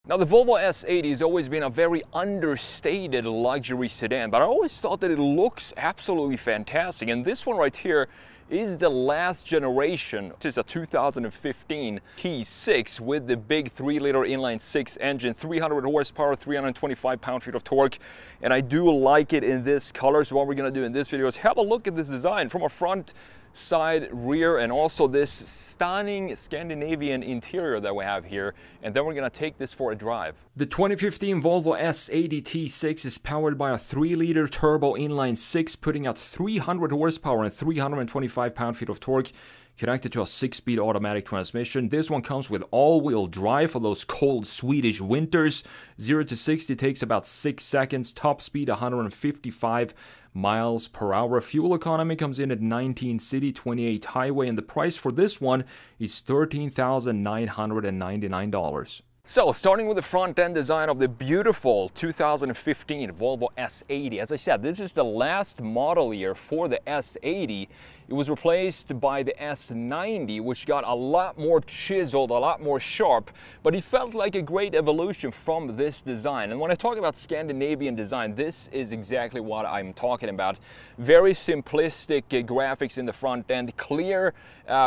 Now, the Volvo S80 has always been a very understated luxury sedan, but I always thought that it looks absolutely fantastic. And this one right here is the last generation. This is a 2015 T6 with the big 3-liter inline-6 engine, 300 horsepower, 325 pound-feet of torque. And I do like it in this color. So what we're going to do in this video is have a look at this design from a front, side, rear, and also this stunning Scandinavian interior that we have here, and then we're gonna take this for a drive. The 2015 Volvo S80 T6 is powered by a 3-liter turbo inline-6, putting out 300 horsepower and 325 pound-feet of torque, connected to a 6-speed automatic transmission. This one comes with all-wheel drive for those cold Swedish winters. 0 to 60 takes about 6 seconds. Top speed 155 miles per hour. Fuel economy comes in at 19 city, 28 highway, and the price for this one is $13,999. So, starting with the front end design of the beautiful 2015 Volvo S80. As I said, this is the last model year for the S80. It was replaced by the S90, which got a lot more chiseled, a lot more sharp, but it felt like a great evolution from this design. And when I talk about Scandinavian design, this is exactly what I'm talking about. Very simplistic graphics in the front end, clear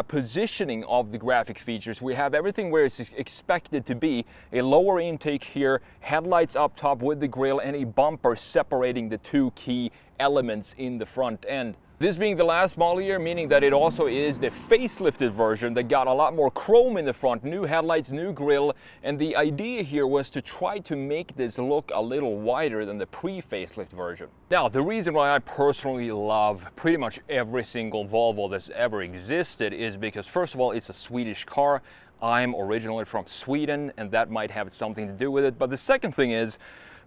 positioning of the graphic features. We have everything where it's expected to be. A lower intake here, headlights up top with the grille, and a bumper separating the two key elements in the front end. This being the last model year, meaning that it also is the facelifted version that got a lot more chrome in the front, new headlights, new grille, and the idea here was to try to make this look a little wider than the pre-facelift version. Now, the reason why I personally love pretty much every single Volvo that's ever existed is because, first of all, it's a Swedish car. I'm originally from Sweden, and that might have something to do with it. But the second thing is,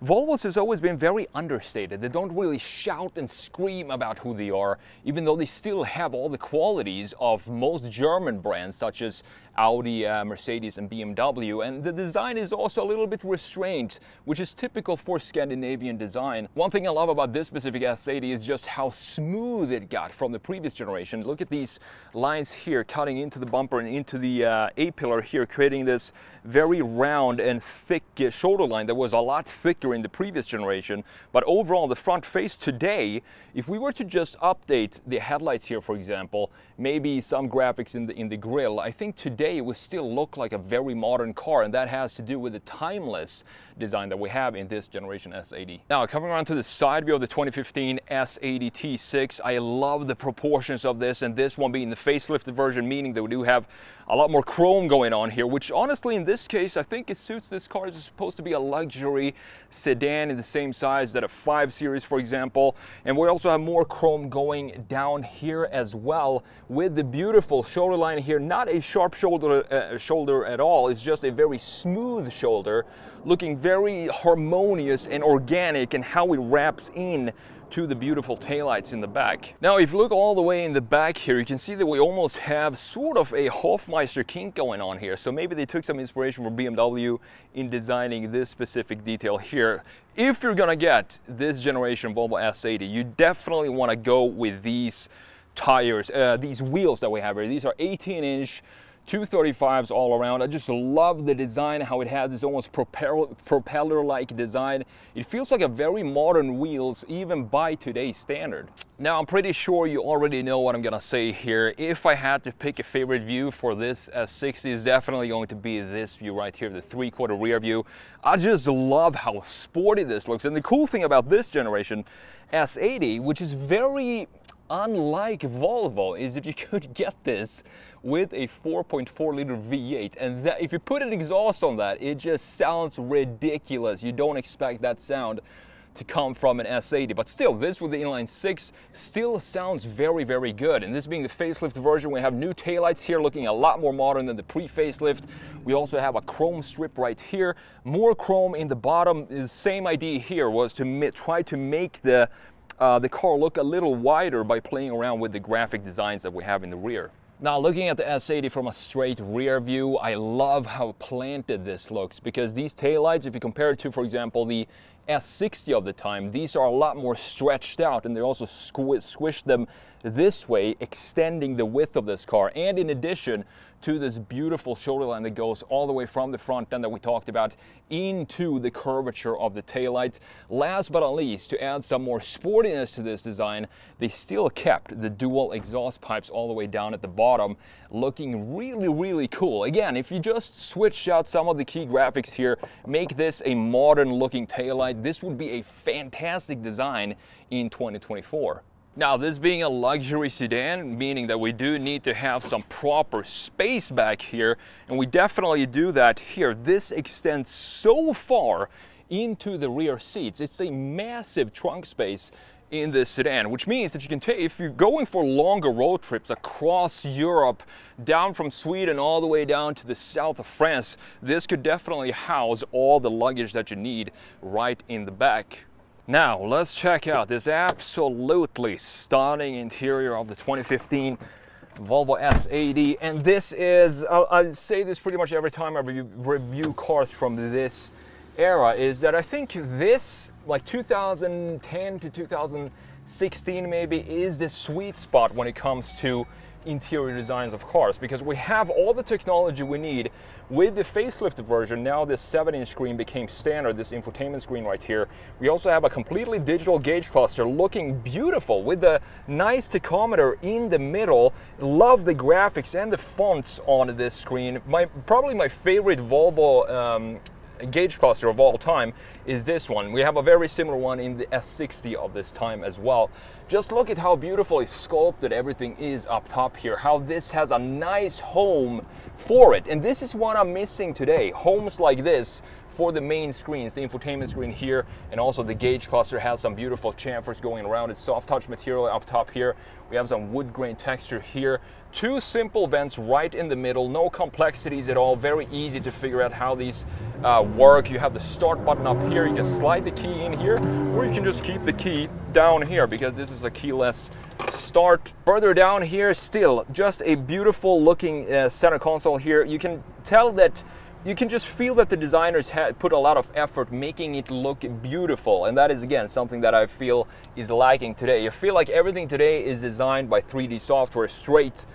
Volvos has always been very understated. They don't really shout and scream about who they are, even though they still have all the qualities of most German brands, such as Audi, Mercedes, and BMW. And the design is also a little bit restrained, which is typical for Scandinavian design. One thing I love about this specific S80 is just how smooth it got from the previous generation. Look at these lines here cutting into the bumper and into the A-pillar here, creating this very round and thick shoulder line that was a lot thicker in the previous generation. But overall, the front face today, if we were to just update the headlights here, for example, maybe some graphics in the grille, I think today it would still look like a very modern car, and that has to do with the timeless design that we have in this generation S80. Now, coming around to the side view of the 2015 S80 T6, I love the proportions of this, and this one being the facelifted version, meaning that we do have a lot more chrome going on here, which honestly in this case I think it suits this car. It's supposed to be a luxury sedan in the same size that a 5 Series, for example, and we also have more chrome going down here as well, with the beautiful shoulder line here. Not a sharp shoulder at all, it's just a very smooth shoulder, looking very harmonious and organic in how it wraps in to the beautiful taillights in the back. Now, if you look all the way in the back here, you can see that we almost have sort of a Hofmeister kink going on here. So maybe they took some inspiration from BMW in designing this specific detail here. If you're gonna get this generation Volvo S80, you definitely want to go with these tires, these wheels that we have here. These are 18-inch 235s all around. I just love the design, how it has this almost propeller-like design. It feels like a very modern wheels, even by today's standard. Now, I'm pretty sure you already know what I'm gonna say here. If I had to pick a favorite view for this S60, it's definitely going to be this view right here, the 3/4 rear view. I just love how sporty this looks. And the cool thing about this generation S80, which is very unlike Volvo, is that you could get this with a 4.4-liter V8, and that, if you put an exhaust on that, it just sounds ridiculous. You don't expect that sound to come from an S80, but still, this with the inline-6 still sounds very, very good. And this being the facelift version, we have new taillights here looking a lot more modern than the pre-facelift. We also have a chrome strip right here, more chrome in the bottom. The same idea here was to try to make the car look a little wider by playing around with the graphic designs that we have in the rear. Now, looking at the S80 from a straight rear view, I love how planted this looks, because these taillights, if you compare it to, for example, the S60 of the time, these are a lot more stretched out, and they also squish them this way, extending the width of this car. And in addition to this beautiful shoulder line that goes all the way from the front end that we talked about into the curvature of the taillights. Last but not least, to add some more sportiness to this design, they still kept the dual exhaust pipes all the way down at the bottom, looking really, really cool. Again, if you just switch out some of the key graphics here, make this a modern looking taillight, this would be a fantastic design in 2024. Now, this being a luxury sedan, meaning that we do need to have some proper space back here, and we definitely do that here. This extends so far into the rear seats. It's a massive trunk space in this sedan, which means that you can take, if you're going for longer road trips across Europe, down from Sweden all the way down to the south of France, this could definitely house all the luggage that you need right in the back. Now, let's check out this absolutely stunning interior of the 2015 Volvo S80. And this is, I say this pretty much every time I review cars from this era, is that I think this, like 2010 to 2016 maybe, is the sweet spot when it comes to interior designs of cars, because we have all the technology we need. With the facelifted version, now this 7-inch screen became standard, this infotainment screen right here. We also have a completely digital gauge cluster looking beautiful with the nice tachometer in the middle. Love the graphics and the fonts on this screen. Probably my favorite Volvo gauge cluster of all time is this one. We have a very similar one in the S60 of this time as well. Just look at how beautifully sculpted everything is up top here, how this has a nice home for it. And this is what I'm missing today, homes like this for the main screens, the infotainment screen here, and also the gauge cluster has some beautiful chamfers going around it, soft touch material up top here. We have some wood grain texture here. Two simple vents right in the middle, no complexities at all, very easy to figure out how these work. You have the start button up here, you can slide the key in here, or you can just keep the key down here because this is a keyless start. Further down here, still just a beautiful looking center console here. You can tell that, you can just feel that the designers had put a lot of effort making it look beautiful, and that is again something that I feel is lacking today. I feel like everything today is designed by 3D software straight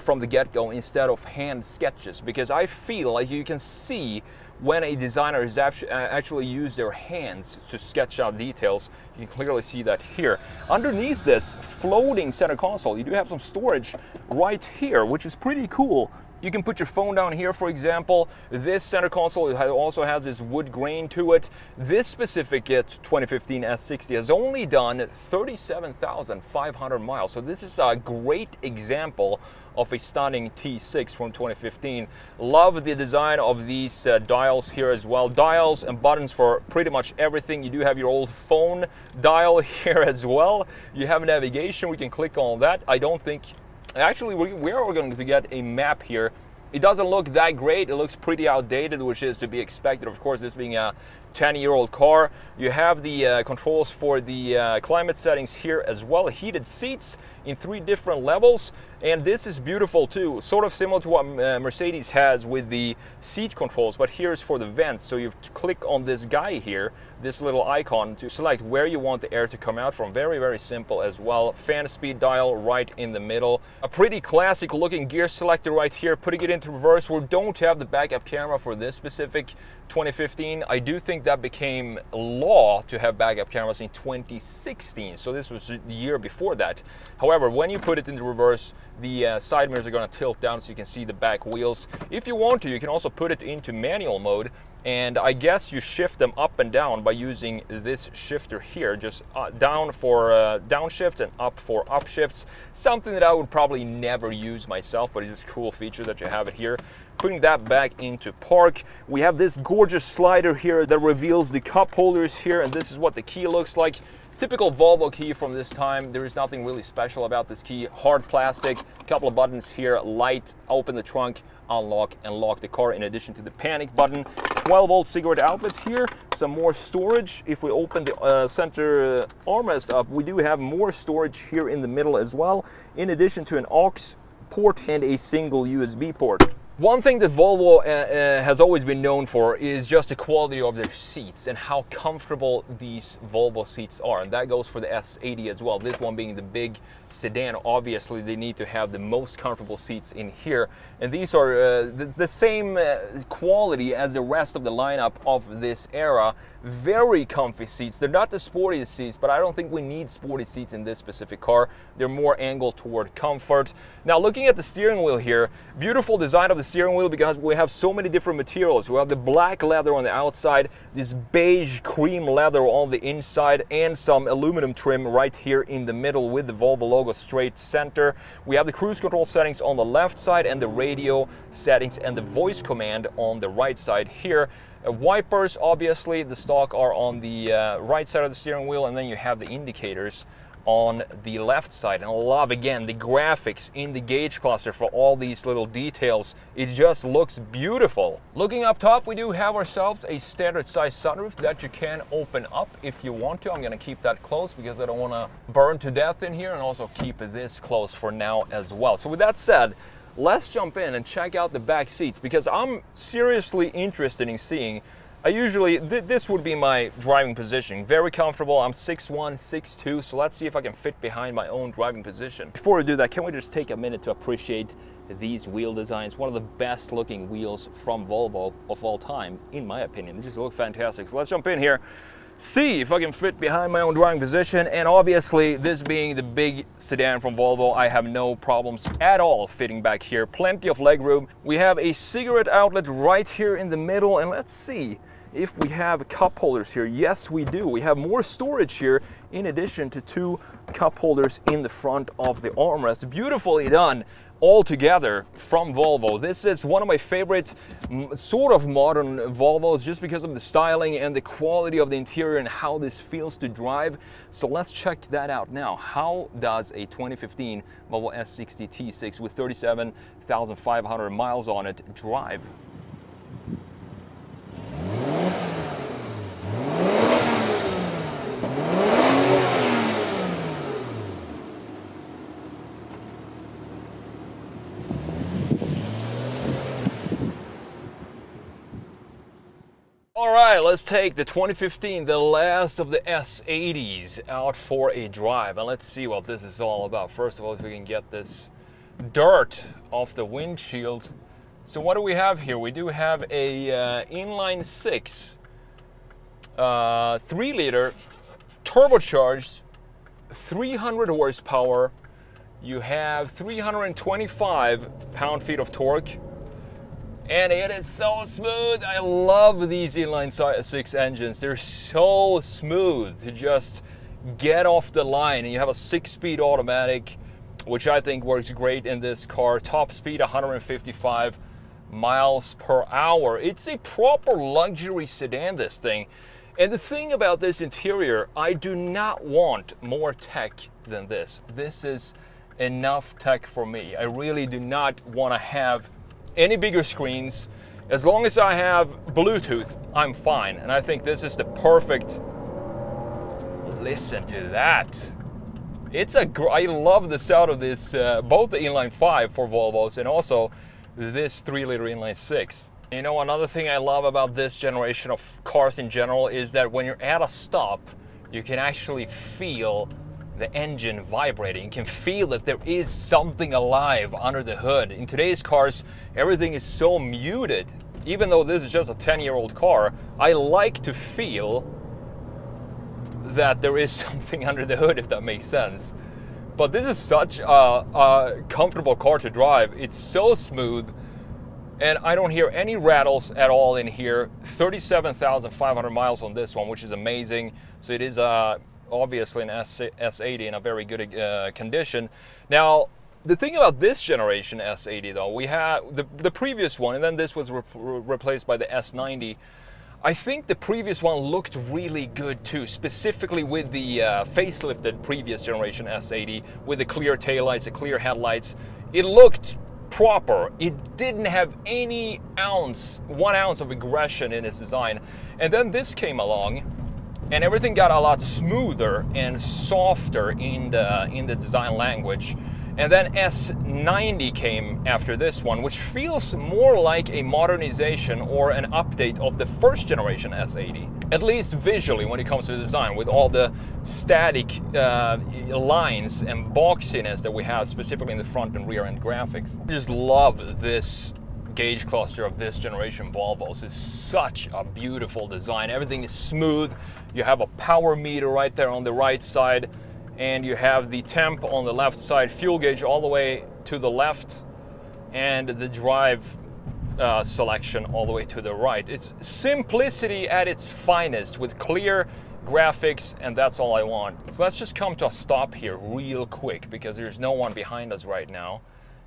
from the get-go instead of hand sketches, because I feel like you can see when a designer has actually used their hands to sketch out details. You can clearly see that here. Underneath this floating center console, you do have some storage right here, which is pretty cool. You can put your phone down here, for example. This center console also has this wood grain to it. This specific 2015 S60 has only done 37,500 miles. So this is a great example of a stunning T6 from 2015. Love the design of these dials here as well. Dials and buttons for pretty much everything. You do have your old phone dial here as well. You have navigation, we can click on that. I don't think, actually we are going to get a map here. It doesn't look that great, it looks pretty outdated, which is to be expected, of course, this being a 10-year-old car. You have the controls for the climate settings here as well. Heated seats in 3 different levels, and this is beautiful too, sort of similar to what Mercedes has with the seat controls, but here's for the vents. So you click on this guy here, this little icon, to select where you want the air to come out from. Very, very simple as well. Fan speed dial right in the middle. A pretty classic looking gear selector right here. Putting it into reverse, we don't have the backup camera for this specific 2015. I do think that became law to have backup cameras in 2016, so this was the year before that. However, when you put it into reverse, the side mirrors are going to tilt down so you can see the back wheels. If you want to, you can also put it into manual mode, and I guess you shift them up and down by using this shifter here, just down for downshifts and up for upshifts. Something that I would probably never use myself, but it's a cool feature that you have it here. Putting that back into park, we have this gorgeous slider here that reveals the cup holders here, and this is what the key looks like. Typical Volvo key from this time. There is nothing really special about this key. Hard plastic, a couple of buttons here, light, open the trunk, unlock and lock the car, in addition to the panic button. 12-volt cigarette outlet here, some more storage. If we open the center armrest up, we do have more storage here in the middle as well, in addition to an aux port and a single USB port. One thing that Volvo has always been known for is just the quality of their seats and how comfortable these Volvo seats are. And that goes for the S80 as well. This one being the big sedan, obviously they need to have the most comfortable seats in here. And these are the same quality as the rest of the lineup of this era. Very comfy seats. They're not the sportiest seats, but I don't think we need sporty seats in this specific car. They're more angled toward comfort. Now looking at the steering wheel here, beautiful design of the steering wheel because we have so many different materials. We have the black leather on the outside, this beige cream leather on the inside, and some aluminum trim right here in the middle with the Volvo logo straight center. We have the cruise control settings on the left side and the radio settings and the voice command on the right side here. Wipers, obviously, the stock are on the right side of the steering wheel, and then you have the indicators on the left side. And I love, again, the graphics in the gauge cluster for all these little details. It just looks beautiful. Looking up top, we do have ourselves a standard size sunroof that you can open up if you want to. I'm gonna keep that closed because I don't wanna burn to death in here, and also keep this closed for now as well. So with that said, let's jump in and check out the back seats because I'm seriously interested in seeing. This would be my driving position. Very comfortable. I'm 6'1", 6'2", so let's see if I can fit behind my own driving position. Before we do that, can we just take a minute to appreciate these wheel designs? One of the best looking wheels from Volvo of all time, in my opinion. They just look fantastic. So let's jump in here, see if I can fit behind my own driving position. And obviously, this being the big sedan from Volvo, I have no problems at all fitting back here. Plenty of leg room. We have a cigarette outlet right here in the middle, and let's see if we have cup holders here. Yes, we do. We have more storage here in addition to 2 cup holders in the front of the armrest. Beautifully done all together from Volvo. This is one of my favorite sort of modern Volvos just because of the styling and the quality of the interior and how this feels to drive. So let's check that out now. How does a 2015 Volvo S60 T6 with 37,500 miles on it drive? All right, let's take the 2015, the last of the S80s, out for a drive, and let's see what this is all about. First of all, if we can get this dirt off the windshield. So what do we have here? We do have a inline 6, 3-liter, turbocharged, 300 horsepower. You have 325 pound-feet of torque. And it is so smooth. I love these inline 6 engines. They're so smooth to just get off the line. And you have a 6-speed automatic, which I think works great in this car. Top speed 155 miles per hour. It's a proper luxury sedan, this thing. And the thing about this interior, I do not want more tech than this. This is enough tech for me. I really do not want to have any bigger screens. As long as I have Bluetooth, I'm fine. And I think this is the perfect, listen to that. I love the sound of this, both the inline 5 for Volvos and also this 3-liter inline 6. You know, another thing I love about this generation of cars in general is that when you're at a stop, you can actually feel the engine vibrating. You can feel that there is something alive under the hood. In today's cars, everything is so muted. Even though this is just a 10-year-old car, I like to feel that there is something under the hood, if that makes sense. But this is such a comfortable car to drive. It's so smooth, and I don't hear any rattles at all in here. 37,500 miles on this one, which is amazing. So it is obviously an S80 in a very good condition. Now, the thing about this generation S80 though, we have the previous one, and then this was replaced by the S90. I think the previous one looked really good too, specifically with the facelifted previous generation S80 with the clear taillights, the clear headlights. It looked proper. It didn't have any 1 ounce of aggression in its design. And then this came along, and everything got a lot smoother and softer in the design language. And then S90 came after this one, which feels more like a modernization or an update of the first generation S80. At least visually when it comes to design, with all the static lines and boxiness that we have specifically in the front and rear end graphics. I just love this gauge cluster of this generation Volvos. It's such a beautiful design. Everything is smooth. You have a power meter right there on the right side, and you have the temp on the left side, fuel gauge all the way to the left, and the drive selection all the way to the right. It's simplicity at its finest with clear graphics, and that's all I want. So let's just come to a stop here real quick because there's no one behind us right now,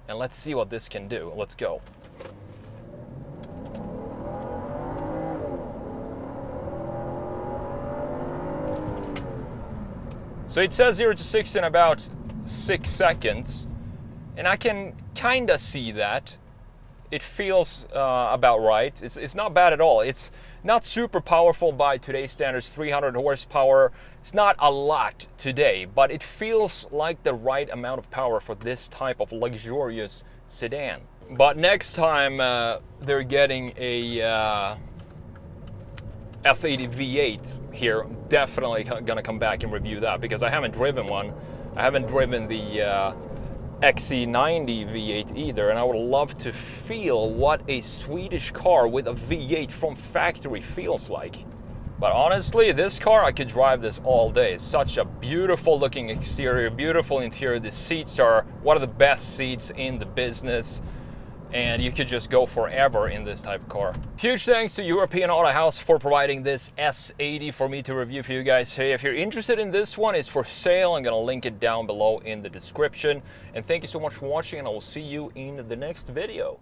and let's see what this can do. Let's go. So it says 0 to 60 in about 6 seconds, and I can kind of see that. It feels about right. It's not bad at all. It's not super powerful by today's standards, 300 horsepower. It's not a lot today, but it feels like the right amount of power for this type of luxurious sedan. But next time they're getting a S80 V8 here, definitely gonna come back and review that because I haven't driven one. I haven't driven the XC90 V8 either, and I would love to feel what a Swedish car with a V8 from factory feels like. But honestly, this car, I could drive this all day. It's such a beautiful looking exterior, beautiful interior. The seats are one of the best seats in the business, and you could just go forever in this type of car. Huge thanks to European Auto House for providing this S80 for me to review for you guys. Hey, if you're interested in this one, it's for sale. I'm gonna link it down below in the description. And thank you so much for watching, and I will see you in the next video.